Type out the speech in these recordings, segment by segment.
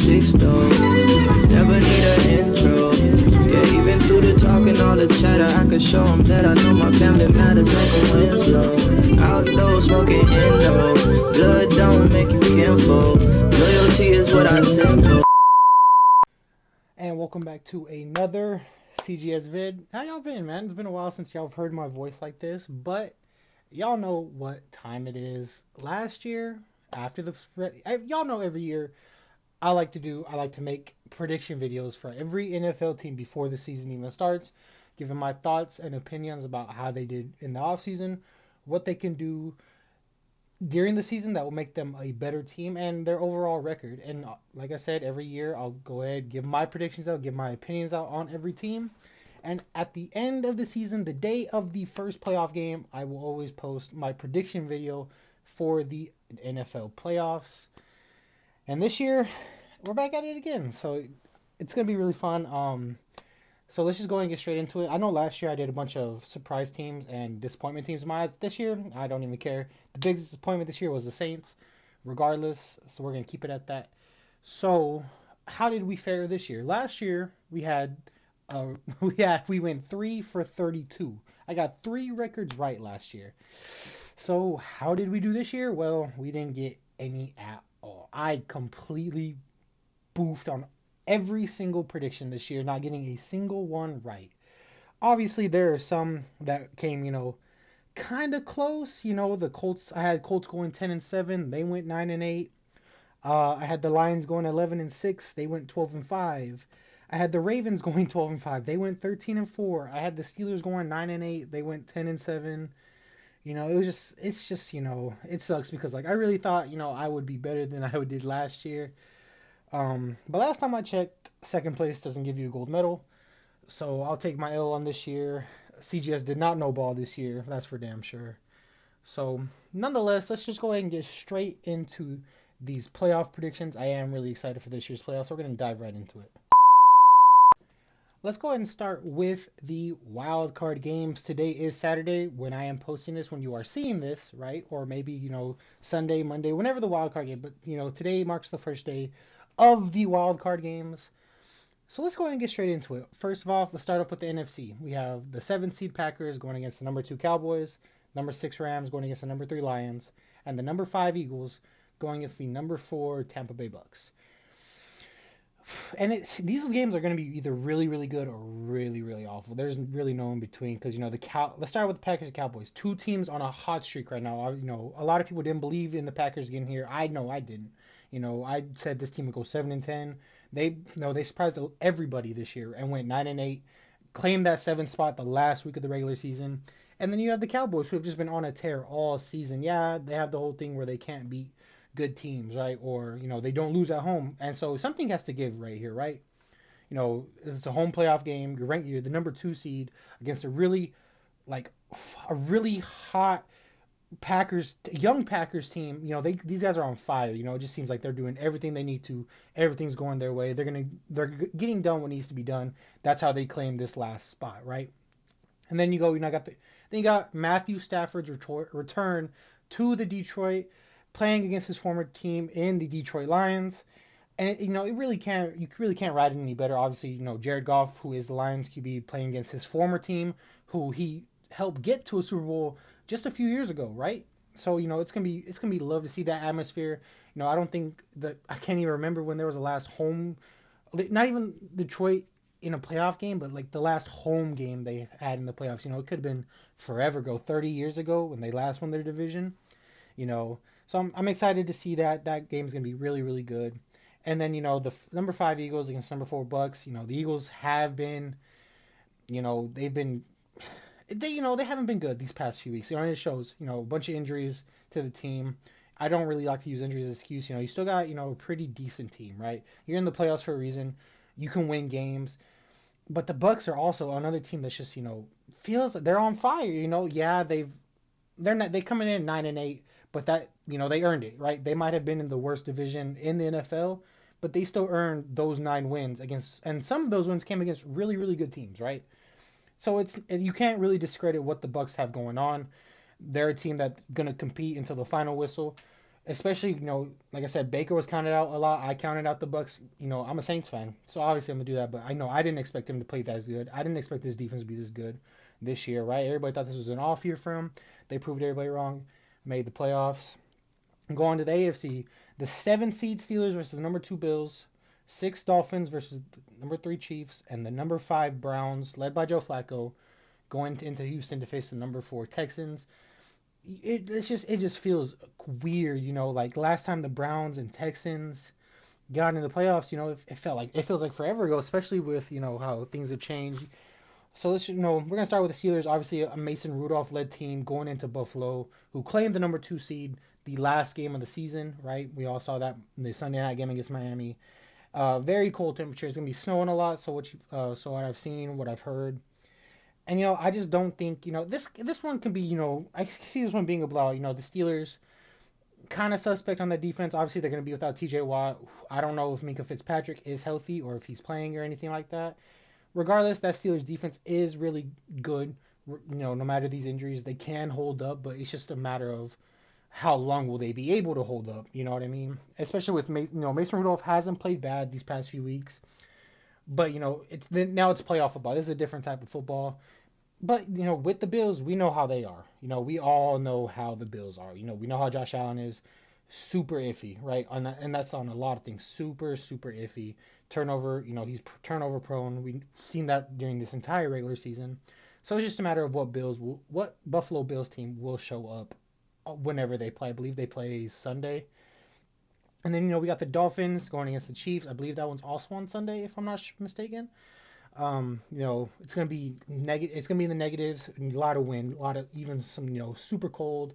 6 though. Never need an intro. Yeah, even through the talk and all the chatter, I could show them that I know my family matters like a Winslow. Outdoors smoking Indo. Blood don't make you kinfolk. Loyalty is what I sing for. And welcome back to another CGS vid. How y'all been, man? It's been a while since y'all have heard my voice like this, but y'all know what time it is. Last year, after the y'all know every year I like to make prediction videos for every NFL team before the season even starts, giving my thoughts and opinions about how they did in the offseason, what they can do during the season that will make them a better team and their overall record. And like I said, every year I'll go ahead, give my predictions out, give my opinions out on every team. And at the end of the season, the day of the first playoff game, I will always post my prediction video for the NFL playoffs. And this year, we're back at it again. So it's going to be really fun. So let's just go and get straight into it. I know last year I did a bunch of surprise teams and disappointment teams in my eyes. This year, I don't even care. The biggest disappointment this year was the Saints, regardless. So we're going to keep it at that. So how did we fare this year? Last year we had we went 3 for 32. I got 3 records right last year. So how did we do this year? Well, we didn't get any at all. I completely boofed on every single prediction this year, not getting a single one right. Obviously, there are some that came, kind of close. The Colts. I had Colts going 10-7. They went 9-8. I had the Lions going 11-6. They went 12-5. I had the Ravens going 12-5. They went 13-4. I had the Steelers going 9-8. They went 10-7. It's just, it sucks because like I really thought, I would be better than I did last year. But last time I checked, second place doesn't give you a gold medal. So I'll take my L on this year. CGS did not know ball this year. That's for damn sure. So nonetheless, let's just go ahead and get straight into these playoff predictions. I am really excited for this year's playoffs. So we're going to dive right into it. Let's go ahead and start with the wild card games. Today is Saturday when I am posting this, when you are seeing this, right? Or maybe, Sunday, Monday, whenever the wild card game. But, today marks the first day of the wild card games. So let's go ahead and get straight into it. First of all, let's start off with the NFC. We have the 7th seed Packers going against the number 2 Cowboys, number 6 Rams going against the number 3 Lions, and the number 5 Eagles going against the number 4 Tampa Bay Bucks. And these games are going to be either really, really good or really, really awful. There's really no in between because, let's start with the Packers and Cowboys. 2 teams on a hot streak right now. A lot of people didn't believe in the Packers getting here. I know I didn't. I said this team would go 7-10. They surprised everybody this year and went 9-8, claimed that 7th spot the last week of the regular season. And then you have the Cowboys who have just been on a tear all season. Yeah, they have the whole thing where they can't beat good teams, right? Or, they don't lose at home. And so something has to give right here, right? It's a home playoff game. You're the number 2 seed against a really hot young Packers team. These guys are on fire. It just seems like they're doing everything they need to. Everything's going their way. They're getting done what needs to be done. That's how they claim this last spot, right? And then you got Matthew Stafford's return to the Detroit, playing against his former team in the Detroit Lions. And you really can't ride it any better. Obviously, Jared Goff, who is the Lions QB, playing against his former team, who he helped get to a Super Bowl just a few years ago, right? So it's gonna be love to see that atmosphere. I don't think that I can't even remember when there was the last home, not even Detroit in a playoff game, but like the last home game they had in the playoffs. It could have been forever ago, 30 years ago when they last won their division. So I'm excited to see that game's gonna be really, really good. And then the number 5 Eagles against number 4 Bucks. The Eagles have been, they've been they haven't been good these past few weeks. And it shows, a bunch of injuries to the team. I don't really like to use injuries as an excuse. You still got, a pretty decent team, right? You're in the playoffs for a reason. You can win games. But the Bucks are also another team that's just, feels like they're on fire. Yeah, they coming in 9-8, but that, they earned it, right? They might have been in the worst division in the NFL, but they still earned those 9 wins and some of those wins came against really, really good teams, right? So you can't really discredit what the Bucks have going on. They're a team that's gonna compete until the final whistle. especially like I said, Baker was counted out a lot. I counted out the Bucks. I'm a Saints fan, so obviously I'm gonna do that. But I know I didn't expect him to play that good. I didn't expect this defense to be this good this year, right? Everybody thought this was an off year for him. They proved everybody wrong. Made the playoffs. Going to the AFC, the 7 seed Steelers versus the number 2 Bills, 6 Dolphins versus the number 3 Chiefs, and the number 5 Browns, led by Joe Flacco, going into Houston to face the number 4 Texans. It just feels weird, like last time the Browns and Texans got into the playoffs, it feels like forever ago, especially with how things have changed. So we're gonna start with the Steelers. Obviously, a Mason Rudolph led team going into Buffalo, who claimed the number 2 seed the last game of the season. Right, we all saw that in the Sunday night game against Miami. Very cold temperatures. It's gonna be snowing a lot. So what I've seen, what I've heard, and I just don't think this one can be I see this one being a blowout. The Steelers kind of suspect on the defense. Obviously, they're gonna be without T.J. Watt. I don't know if Minka Fitzpatrick is healthy or if he's playing or anything like that. Regardless, that Steelers defense is really good. No matter these injuries, they can hold up, but it's just a matter of how long will they be able to hold up. You know what I mean? Especially with Mason Rudolph hasn't played bad these past few weeks, but now it's playoff football. This is a different type of football. But with the Bills, we know how they are. We all know how the Bills are. We know how Josh Allen is super iffy, right? And that's on a lot of things. Super, super iffy. Turnover, he's turnover prone. We've seen that during this entire regular season. So it's just a matter of what Buffalo Bills team will show up whenever they play. I believe they play Sunday. And then we got the Dolphins going against the Chiefs. I believe that one's also on Sunday, if I'm not mistaken. It's gonna be It's gonna be in the negatives. A lot of wind, a lot of even some super cold.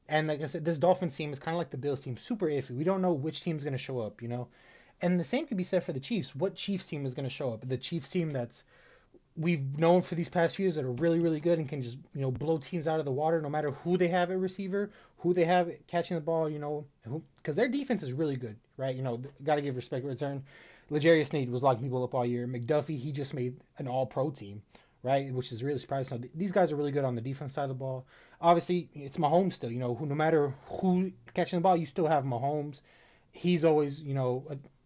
And like I said, this Dolphins team is kind of like the Bills team, super iffy. We don't know which team's gonna show up. And the same could be said for the Chiefs. What Chiefs team is gonna show up? The Chiefs team that's we've known for these past few years that are really, really good and can just blow teams out of the water no matter who they have at receiver, who they have catching the ball. Because their defense is really good, right? Got to give respect where it's earned. L'Jarius Sneed was locking people up all year. McDuffie, he just made an All-Pro team, right? Which is really surprising. So these guys are really good on the defense side of the ball. Obviously, it's Mahomes still. No matter who catching the ball, you still have Mahomes. He's always,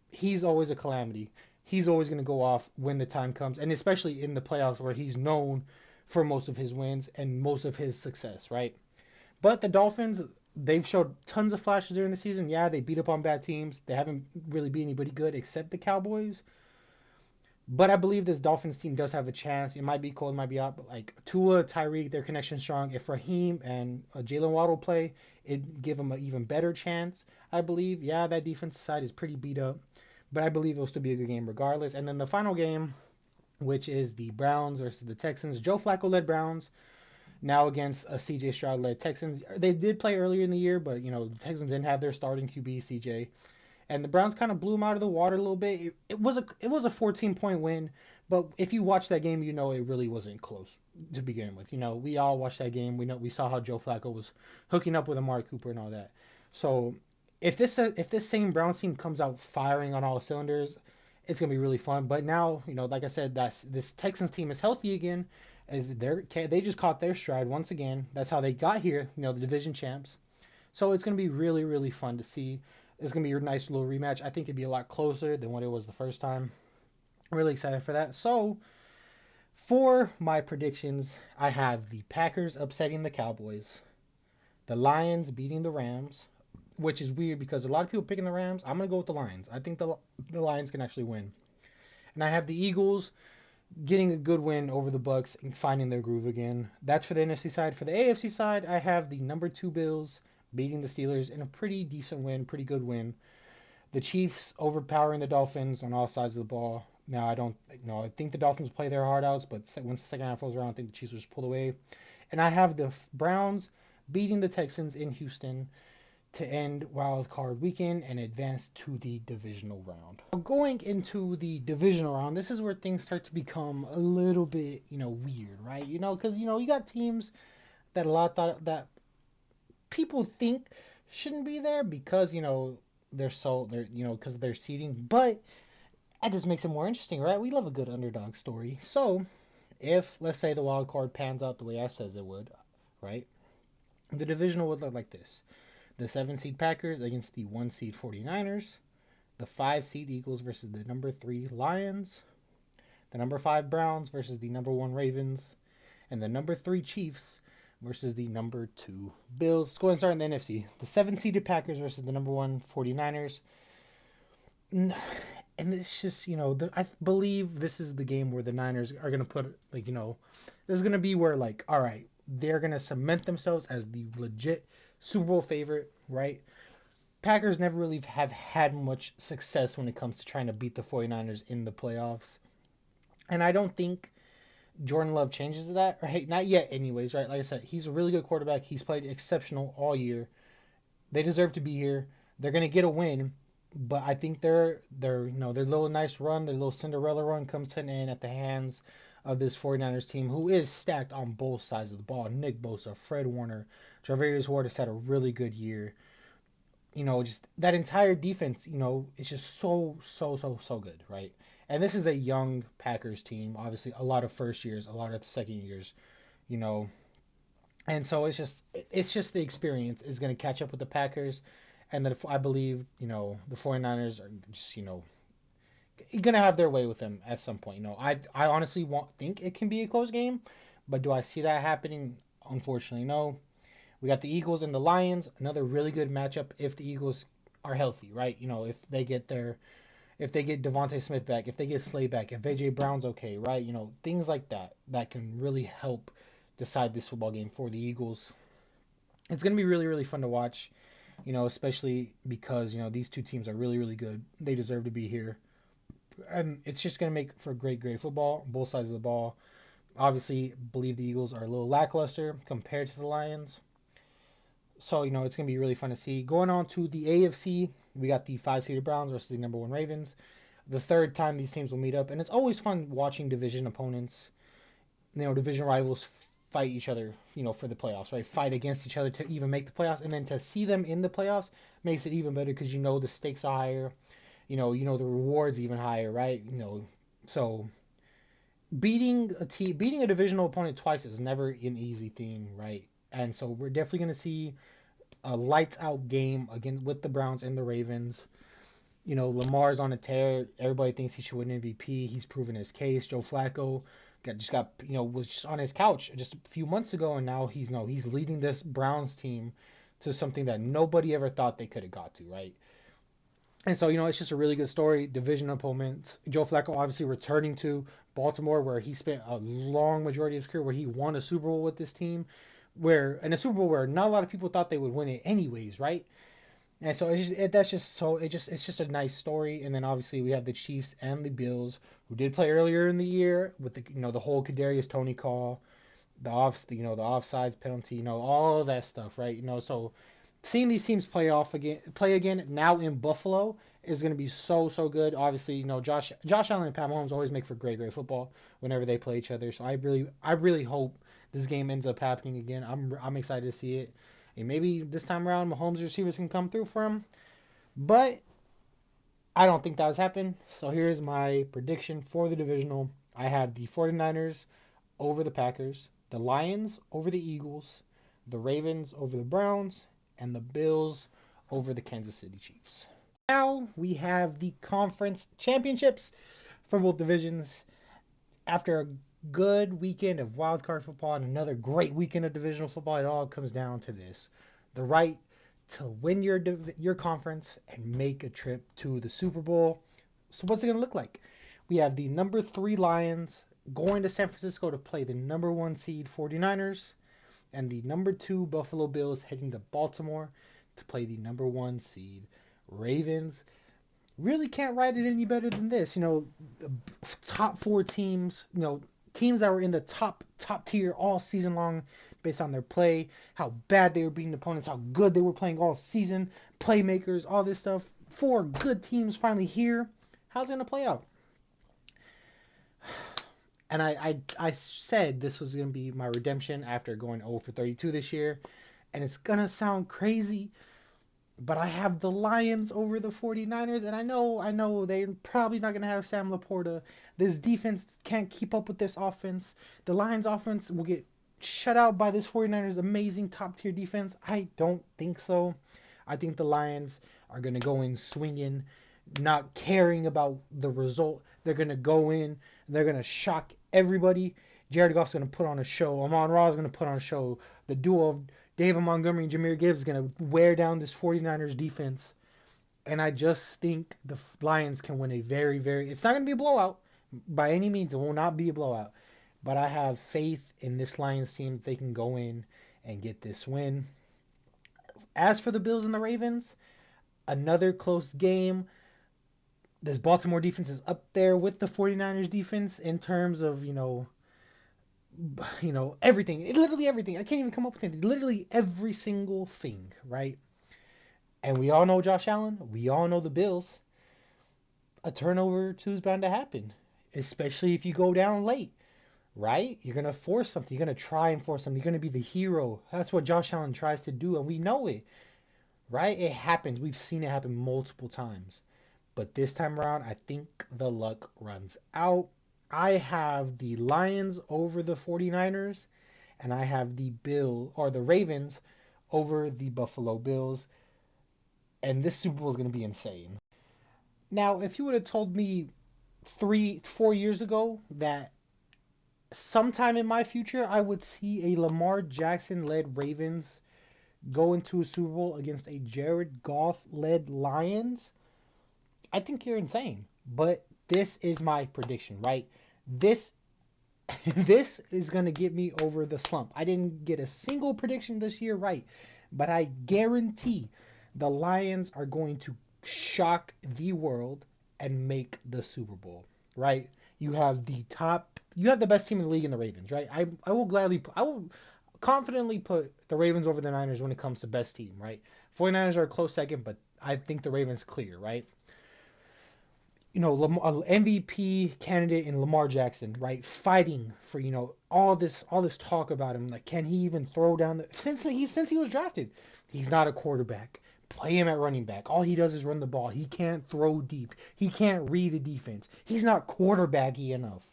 he's always a calamity. He's always going to go off when the time comes, and especially in the playoffs where he's known for most of his wins and most of his success, right? But the Dolphins, they've showed tons of flashes during the season. Yeah, they beat up on bad teams. They haven't really beat anybody good except the Cowboys. But I believe this Dolphins team does have a chance. It might be cold, it might be out, but like Tua, Tyreek, their connection strong. If Raheem and Jalen Waddle play, it'd give them an even better chance, I believe. Yeah, that defense side is pretty beat up, but I believe it'll still be a good game regardless. And then the final game, which is the Browns versus the Texans. Joe Flacco led Browns, now against a CJ Stroud led Texans. They did play earlier in the year, but the Texans didn't have their starting QB CJ, and the Browns kind of blew them out of the water a little bit. It was a 14-point win, but if you watch that game, it really wasn't close to begin with. We all watched that game. We saw how Joe Flacco was hooking up with Amari Cooper and all that. So if this same Browns team comes out firing on all cylinders, it's gonna be really fun. But now, like I said, this Texans team is healthy again, as they just caught their stride once again. That's how they got here, the division champs. So it's gonna be really, really fun to see. It's gonna be a nice little rematch. I think it'd be a lot closer than what it was the first time. I'm really excited for that. So for my predictions, I have the Packers upsetting the Cowboys, the Lions beating the Rams, which is weird because a lot of people picking the Rams. I'm gonna go with the Lions. I think the Lions can actually win, and I have the Eagles getting a good win over the Bucks and finding their groove again. That's for the NFC side. For the AFC side, I have the number 2 Bills beating the Steelers in a pretty decent win, pretty good win. The Chiefs overpowering the Dolphins on all sides of the ball. Now I think the Dolphins play their heart outs, but once the second half rolls around, I think the Chiefs will just pull away. And I have the Browns beating the Texans in Houston to end wild card weekend and advance to the divisional round. Going into the divisional round, this is where things start to become a little bit, weird, right? Because you got teams that a lot thought that people think shouldn't be there because because of their seeding, but that just makes it more interesting, right? We love a good underdog story. So if let's say the wild card pans out the way I says it would, right? The divisional would look like this. The 7 seed Packers against the 1 seed 49ers. The 5 seed Eagles versus the number 3 Lions. The number 5 Browns versus the number 1 Ravens. And the number 3 Chiefs versus the number 2 Bills. Let's go ahead and start in the NFC. The 7 seeded Packers versus the number 1 49ers. And it's just, I believe this is the game where the Niners are going to put, this is going to be where, all right, they're going to cement themselves as the legit Super Bowl favorite, right? Packers never really have had much success when it comes to trying to beat the 49ers in the playoffs. And I don't think Jordan Love changes that, right? Not yet, anyways, right? Like I said, he's a really good quarterback. He's played exceptional all year. They deserve to be here. They're gonna get a win, but I think their little nice run, their little Cinderella run comes to an end at the hands of this 49ers team, who is stacked on both sides of the ball. Nick Bosa, Fred Warner, Travarius Ward has had a really good year. Just that entire defense, it's just so good, right? And this is a young Packers team, obviously a lot of first years, a lot of second years, you know, and so it's just the experience is going to catch up with the Packers, and that I believe, the 49ers are just, going to have their way with them at some point. I honestly think it can be a close game, but do I see that happening? Unfortunately, no. We got the Eagles and the Lions, another really good matchup if the Eagles are healthy, right? If they get Devontae Smith back, if they get Slay back, if AJ Brown's okay, right? Things like that can really help decide this football game for the Eagles. It's going to be really, really fun to watch, especially because, these two teams are really, really good. They deserve to be here. And it's just going to make for great, great football, both sides of the ball. Obviously, believe the Eagles are a little lackluster compared to the Lions. So, it's going to be really fun to see. Going on to the AFC, we got the 5-seeded Browns versus the number 1 Ravens. The third time these teams will meet up. And it's always fun watching division opponents, division rivals fight each other, for the playoffs, right? Fight against each other to even make the playoffs. And then to see them in the playoffs makes it even better because the stakes are higher. The rewards even higher, right? So beating a divisional opponent twice is never an easy thing, right? And so we're definitely going to see a lights out game again with the Browns and the Ravens. Lamar's on a tear. Everybody thinks he should win MVP. He's proven his case. Joe Flacco was just on his couch just a few months ago, and now he's leading this Browns team to something that nobody ever thought they could have got to, right? And so, it's just a really good story. Division opponents. Joe Flacco obviously returning to Baltimore, where he spent a long majority of his career, where he won a Super Bowl with this team, in a Super Bowl where not a lot of people thought they would win it anyways, right? And so it's just a nice story. And then obviously we have the Chiefs and the Bills, who did play earlier in the year with the whole Kadarius Toney call, the offsides penalty, all of that stuff, right? So seeing these teams play again now in Buffalo is going to be so good. Obviously, Josh Allen and Pat Mahomes always make for great football whenever they play each other. So I really hope this game ends up happening again. I'm excited to see it. And maybe this time around, Mahomes' receivers can come through for him. But I don't think that has happened. So here's my prediction for the divisional. I have the 49ers over the Packers, the Lions over the Eagles, the Ravens over the Browns, and the Bills over the Kansas City Chiefs. Now we have the conference championships for both divisions. After a good weekend of wild card football and another great weekend of divisional football, it all comes down to this: the right to win your conference and make a trip to the Super Bowl. So what's it going to look like? We have the number 3 Lions going to San Francisco to play the number 1 seed 49ers, and the number 2 Buffalo Bills heading to Baltimore to play the number 1 seed Ravens. Really can't write it any better than this. The top 4 teams, teams that were in the top tier all season long based on their play, how bad they were beating opponents, how good they were playing all season, playmakers, all this stuff. 4 good teams finally here. How's it going to play out? And I said this was going to be my redemption after going 0 for 32 this year. And it's going to sound crazy, but I have the Lions over the 49ers, and I know they're probably not going to have Sam Laporta. This defense can't keep up with this offense. The Lions offense will get shut out by this 49ers amazing top-tier defense. I don't think so. I think the Lions are going to go in swinging, not caring about the result. They're going to go in and they're going to shock everybody. Jared Goff's going to put on a show. Amon-Ra is going to put on a show. The duo of David Montgomery and Jahmyr Gibbs is going to wear down this 49ers defense. And I just think the Lions can win a very, very. It's not going to be a blowout by any means. It will not be a blowout. But I have faith in this Lions team that they can go in and get this win. As for the Bills and the Ravens, another close game. This Baltimore defense is up there with the 49ers defense in terms of, everything. Literally everything. I can't even come up with anything. Literally every single thing, right? And we all know Josh Allen. We all know the Bills. A turnover or two is bound to happen, especially if you go down late, right? You're going to force something. You're going to try and force something. You're going to be the hero. That's what Josh Allen tries to do, and we know it, right? It happens. We've seen it happen multiple times. But this time around, I think the luck runs out. I have the Lions over the 49ers, and I have the Ravens over the Buffalo Bills. And this Super Bowl is going to be insane. Now, if you would have told me 4 years ago that sometime in my future I would see a Lamar Jackson led Ravens go into a Super Bowl against a Jared Goff led Lions, I think you're insane. But this is my prediction, right? This this is going to get me over the slump. I didn't get a single prediction this year right, but I guarantee the Lions are going to shock the world and make the Super Bowl, right? You have the best team in the league in the Ravens, right? I will confidently put the Ravens over the Niners when it comes to best team, right? 49ers are a close second, but I think the Ravens clear, right? MVP candidate in Lamar Jackson, right? Fighting for, all this talk about him. Like, can he even throw down since he was drafted? He's not a quarterback. Play him at running back. All he does is run the ball. He can't throw deep. He can't read a defense. He's not quarterbacky enough.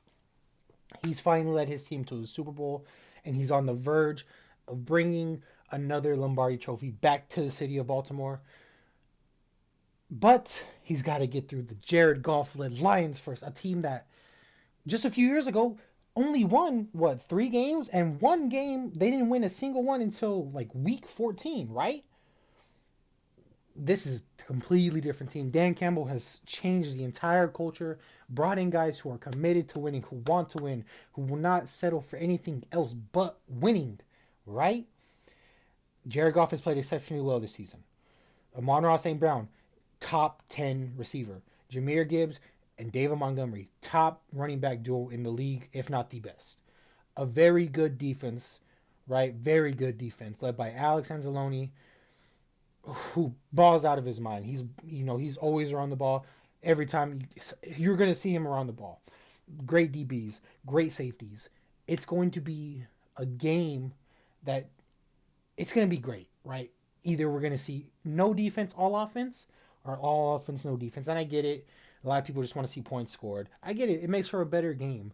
He's finally led his team to a Super Bowl, and he's on the verge of bringing another Lombardi trophy back to the city of Baltimore. But he's got to get through the Jared Goff-led Lions first, a team that just a few years ago only won, 3 games? And one game, they didn't win a single one until like week 14, right? This is a completely different team. Dan Campbell has changed the entire culture, brought in guys who are committed to winning, who want to win, who will not settle for anything else but winning, right? Jared Goff has played exceptionally well this season. Amon-Ra St. Brown, top 10 receiver. Jahmyr Gibbs and David Montgomery, top running back duo in the league, if not the best. A very good defense, right? Very good defense, led by Alex Anzalone, who balls out of his mind. He's always around the ball. Every time you're going to see him around the ball. Great DBs, great safeties. It's going to be a game that it's going to be great, right? Either we're going to see no defense, all offense, or all offense, no defense. And I get it. A lot of people just want to see points scored. I get it. It makes for a better game.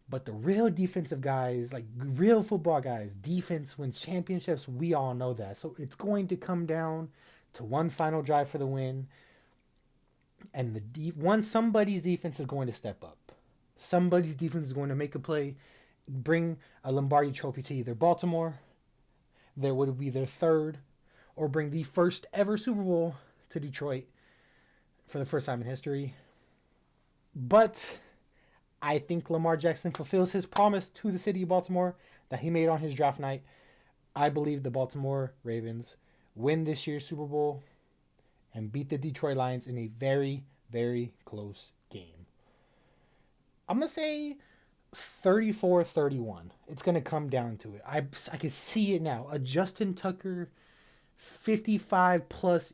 But the real defensive guys, like real football guys, defense wins championships. We all know that. So it's going to come down to one final drive for the win. And somebody's defense is going to step up. Somebody's defense is going to make a play, bring a Lombardi trophy to either Baltimore, there would be their third, or bring the first ever Super Bowl to Detroit for the first time in history. But I think Lamar Jackson fulfills his promise to the city of Baltimore that he made on his draft night. I believe the Baltimore Ravens win this year's Super Bowl and beat the Detroit Lions in a very, very close game. I'm going to say 34-31. It's going to come down to it. I can see it now. A Justin Tucker 55-plus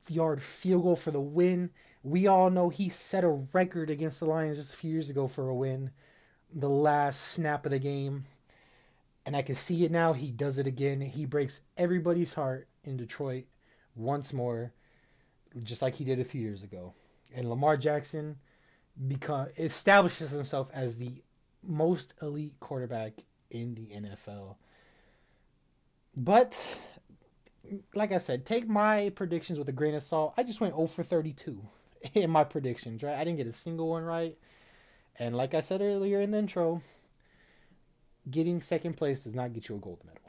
yard field goal for the win. We all know he set a record against the Lions just a few years ago for a win. The last snap of the game. And I can see it now. He does it again. He breaks everybody's heart in Detroit once more, just like he did a few years ago. And Lamar Jackson establishes himself as the most elite quarterback in the NFL. But like I said, take my predictions with a grain of salt. I just went 0 for 32 in my predictions, right? I didn't get a single one right. And like I said earlier in the intro, getting second place does not get you a gold medal.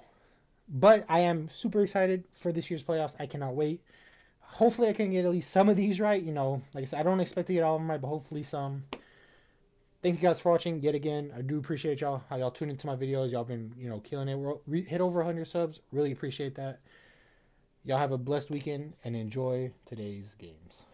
But I am super excited for this year's playoffs. I cannot wait. Hopefully, I can get at least some of these right. You know, like I said, I don't expect to get all of them right, but hopefully some. Thank you guys for watching yet again. I do appreciate y'all, how y'all tune into my videos. Y'all been, killing it. Hit over 100 subs. Really appreciate that. Y'all have a blessed weekend and enjoy today's games.